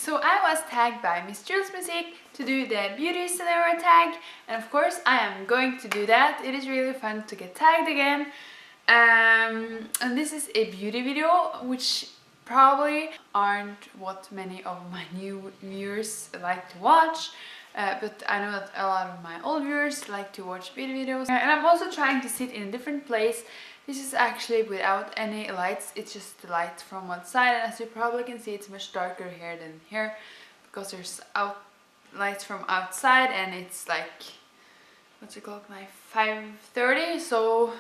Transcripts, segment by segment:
So I was tagged by Miss Jules Music to do the beauty scenario tag, and of course I am going to do that. It is really fun to get tagged again. And this is a beauty video, which probably aren't what many of my new viewers like to watch. But I know that a lot of my old viewers like to watch beauty videos. And I'm also trying to sit in a different place. This is actually without any lights, it's just the light from one side, and as you probably can see it's much darker here than here because there's lights from outside, and it's like, what's it called, like 5:30, so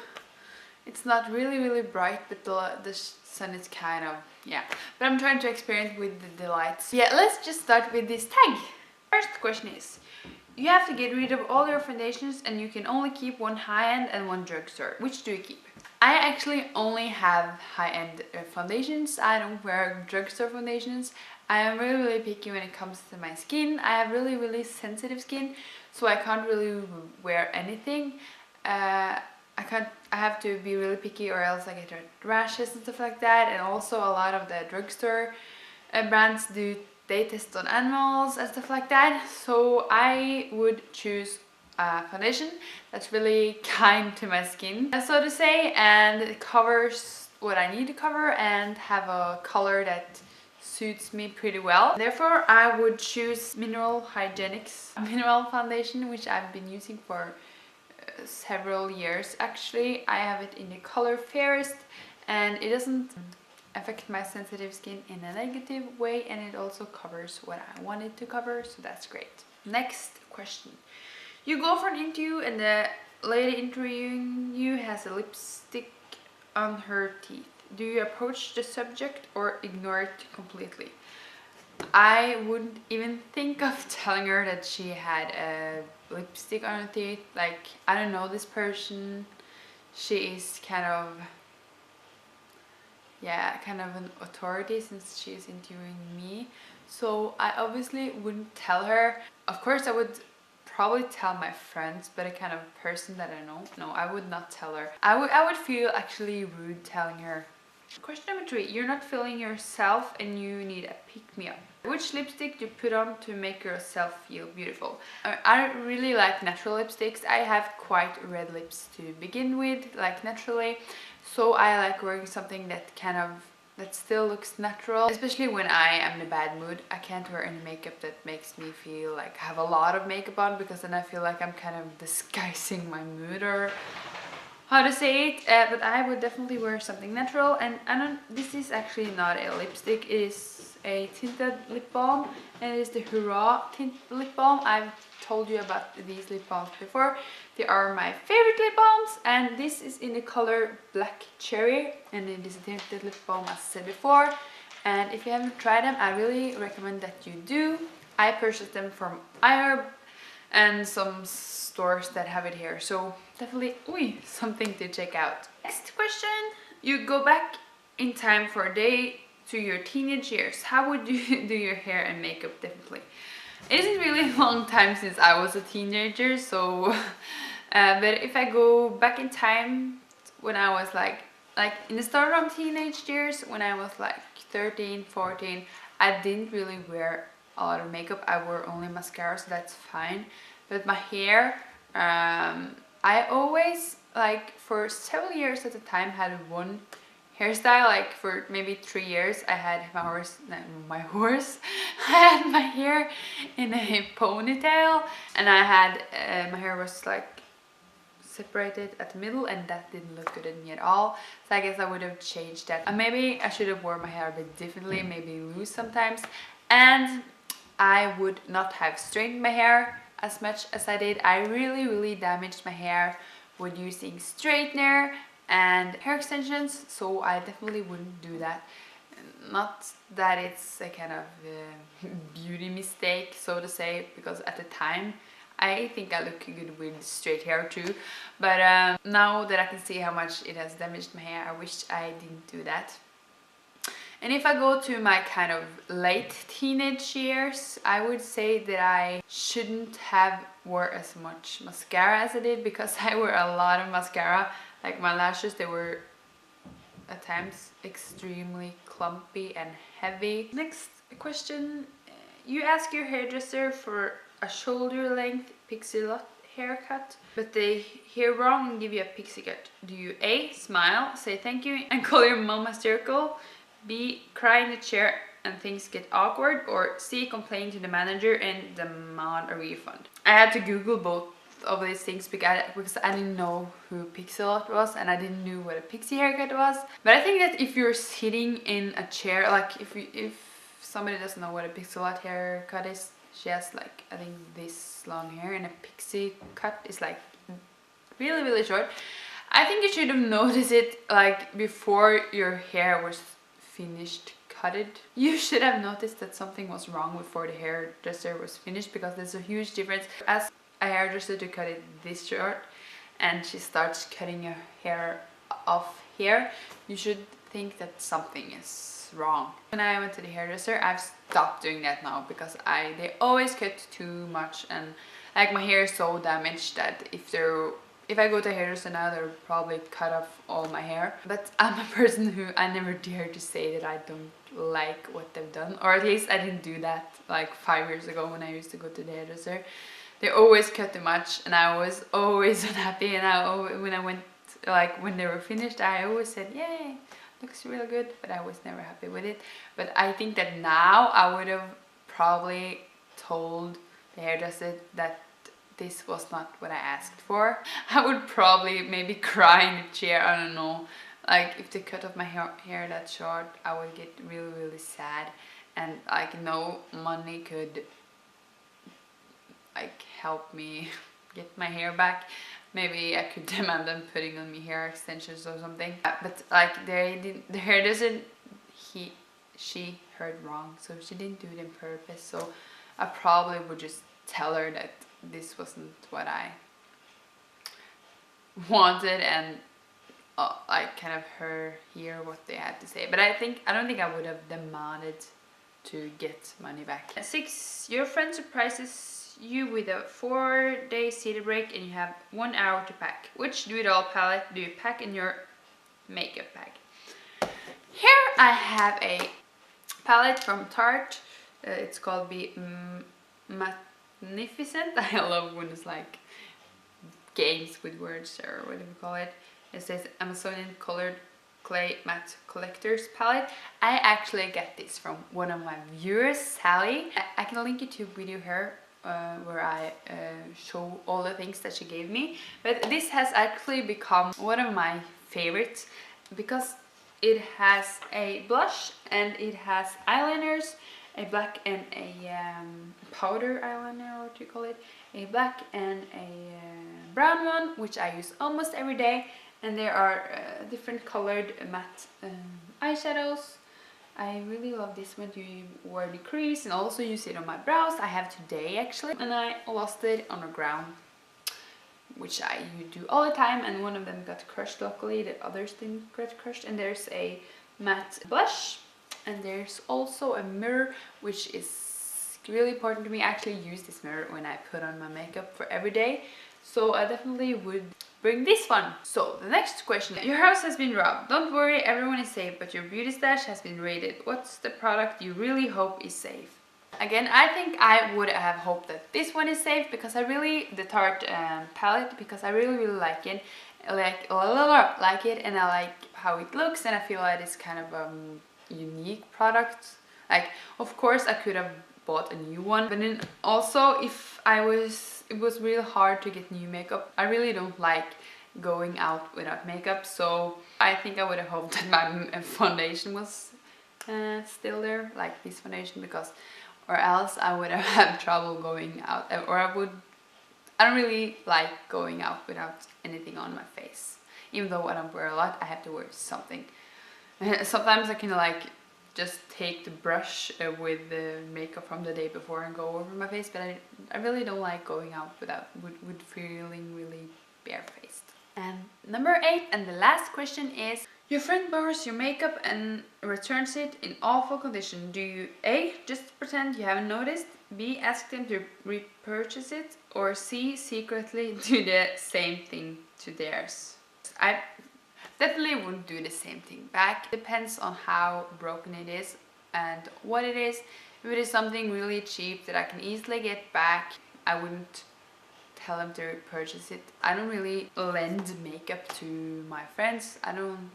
it's not really bright, but the sun is kind of, yeah. But I'm trying to experiment with the lights. Yeah, let's just start with this tag. First question is, you have to get rid of all your foundations and you can only keep one high-end and one drugstore. Which do you keep? I actually only have high-end foundations. I don't wear drugstore foundations. I am really picky when it comes to my skin. I have really sensitive skin, so I can't really wear anything. I have to be really picky or else I get rashes and stuff like that. And also a lot of the drugstore brands they test on animals and stuff like that. So I would choose a foundation that's really kind to my skin, so to say, and it covers what I need to cover and have a color that suits me pretty well. Therefore, I would choose Mineral Hygienics Mineral Foundation, which I've been using for several years actually. I have it in the color Fairest, and it doesn't affect my sensitive skin in a negative way, and it also covers what I want it to cover, so that's great. Next question. You go for an interview and the lady interviewing you has a lipstick on her teeth. Do you approach the subject or ignore it completely? I wouldn't even think of telling her that she had a lipstick on her teeth. Like, I don't know this person. She is kind of an authority since she is interviewing me, so I obviously wouldn't tell her. Of course I would probably tell my friends, but a kind of person that I know, no, I would not tell her. I would feel actually rude telling her. Question number 3. You're not feeling yourself and you need a pick-me-up. Which lipstick do you put on to make yourself feel beautiful? I really like natural lipsticks. I have quite red lips to begin with, like naturally. So I like wearing something that that still looks natural, especially when I am in a bad mood. I can't wear any makeup that makes me feel like I have a lot of makeup on, because then I feel like I'm kind of disguising my mood, or how to say it. But I would definitely wear something natural. And this is actually not a lipstick, it is a tinted lip balm, and it is the Hurrah tint lip balm. I've told you about these lip balms before. They are my favorite lip balms, and this is in the color Black Cherry, and it is a tinted lip balm as I said before. And if you haven't tried them, I really recommend that you do. I purchased them from iHerb and some stores that have it here, so definitely something to check out. Next question. You go back in time for a day to your teenage years. How would you do your hair and makeup differently? It isn't really a long time since I was a teenager, so but if I go back in time when I was like in the start of teenage years, when I was like 13, 14, I didn't really wear a lot of makeup. I wore only mascara, so that's fine. But my hair, I always, like for several years at a time, had one hairstyle. Like for maybe 3 years I had I had my hair in a ponytail, and I had my hair was like separated at the middle, and that didn't look good on me at all. So I guess I would have changed that. And maybe I should have worn my hair a bit differently, maybe loose sometimes, and I would not have straightened my hair as much as I did. I really damaged my hair with using straightener and hair extensions, so I definitely wouldn't do that. Not that it's a kind of beauty mistake, so to say, because at the time I think I look good with straight hair too, but now that I can see how much it has damaged my hair, I wish I didn't do that. And if I go to my kind of late teenage years, I would say that I shouldn't have wore as much mascara as I did, because I wore a lot of mascara. Like my lashes, they were at times extremely clumpy and heavy. Next question you ask your hairdresser for a shoulder length Pixie Lott haircut, but they hear wrong and give you a pixie cut. Do you A, smile, say thank you and call your mom hysterical, B, cry in the chair and things get awkward, or C, complain to the manager and demand a refund? I had to Google both of these things because I didn't know who Pixie Lott was and I didn't know what a pixie haircut was. But I think that if you're sitting in a chair, like if somebody doesn't know what a Pixie Lott haircut is, she has like, I think this long hair, and a pixie cut is like really short. I think you should have noticed it like before your hair was finished cutted. You should have noticed that something was wrong before the hairdresser was finished, because there's a huge difference. As a hairdresser to cut it this short and she starts cutting your hair off here, you should think that something is wrong. When I went to the hairdresser, I've stopped doing that now because they always cut too much, and like my hair is so damaged that if I go to a hairdresser now, they'll probably cut off all my hair. But I'm a person who I never dare to say that I don't like what they've done, or at least I didn't do that like 5 years ago when I used to go to the hairdresser. They always cut too much and I was always unhappy, and when I went, like when they were finished, I always said, yay, looks really good, but I was never happy with it. But I think that now I would have probably told the hairdresser that this was not what I asked for. I would probably maybe cry in the chair, I don't know. Like if they cut off my hair that short, I would get really sad, and like no money could like help me get my hair back. Maybe I could demand them putting on me hair extensions or something. But like the hairdresser, she heard wrong, so she didn't do it on purpose. So I probably would just tell her that this wasn't what I wanted, and I kind of hear what they had to say. But I don't think I would have demanded to get money back. 6, your friend surprises you with a 4-day city break and you have 1 hour to pack. Which do-it-all palette do you pack in your makeup bag? Here I have a palette from Tarte. It's called the Magnificent. I love when it's like games with words, or whatever you call it. It says Amazonian Colored Clay Matte Collector's Palette. I actually get this from one of my viewers, Sally. I can link you to a video here where I show all the things that she gave me. But this has actually become one of my favorites because it has a blush and it has eyeliners, a black and a powder eyeliner, what do you call it? A black and a brown one, which I use almost every day. And there are different colored matte eyeshadows. I really love this one. You wear the crease and also use it on my brows. I have today actually, and I lost it on the ground, which I do all the time, and one of them got crushed luckily, the others didn't get crushed. And there's a matte blush, and there's also a mirror, which is really important to me. I actually use this mirror when I put on my makeup for every day, so I definitely would bring this one. So the next question: your house has been robbed. Don't worry, everyone is safe, but your beauty stash has been raided. What's the product you really hope is safe? Again, I think I would have hoped that this one is safe because I really, the Tarte palette, because I really like it. Like it, and I like how it looks, and I feel like it's kind of a unique product. Like, of course I could have bought a new one, but then also it was real hard to get new makeup. I really don't like going out without makeup, so I think I would have hoped that my foundation was still there, like this foundation, because or else I would have had trouble going out, or I don't really like going out without anything on my face. Even though I don't wear a lot, I have to wear something. Sometimes I can like just take the brush with the makeup from the day before and go over my face, but I really don't like going out with feeling really barefaced. And number 8, and the last question is: your friend borrows your makeup and returns it in awful condition. Do you A, just pretend you haven't noticed, B, ask them to repurchase it, or C, secretly do the same thing to theirs? I definitely wouldn't do the same thing back. Depends on how broken it is and what it is. If If it is something really cheap that I can easily get back, I wouldn't tell them to purchase it. I don't really lend makeup to my friends. I don't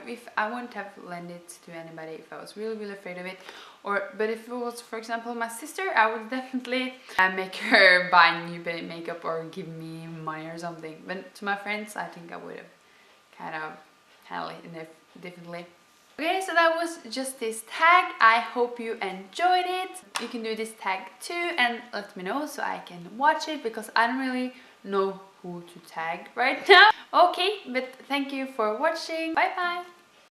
if I wouldn't have lent it to anybody if I was really afraid of it. But if it was, for example, my sister, I would definitely make her buy new makeup or give me money or something. But to my friends, I think I would have kind of handled it differently. Okay, so that was just this tag. I hope you enjoyed it. You can do this tag too and let me know so I can watch it, because I don't really know who to tag right now. Okay, but thank you for watching. Bye bye.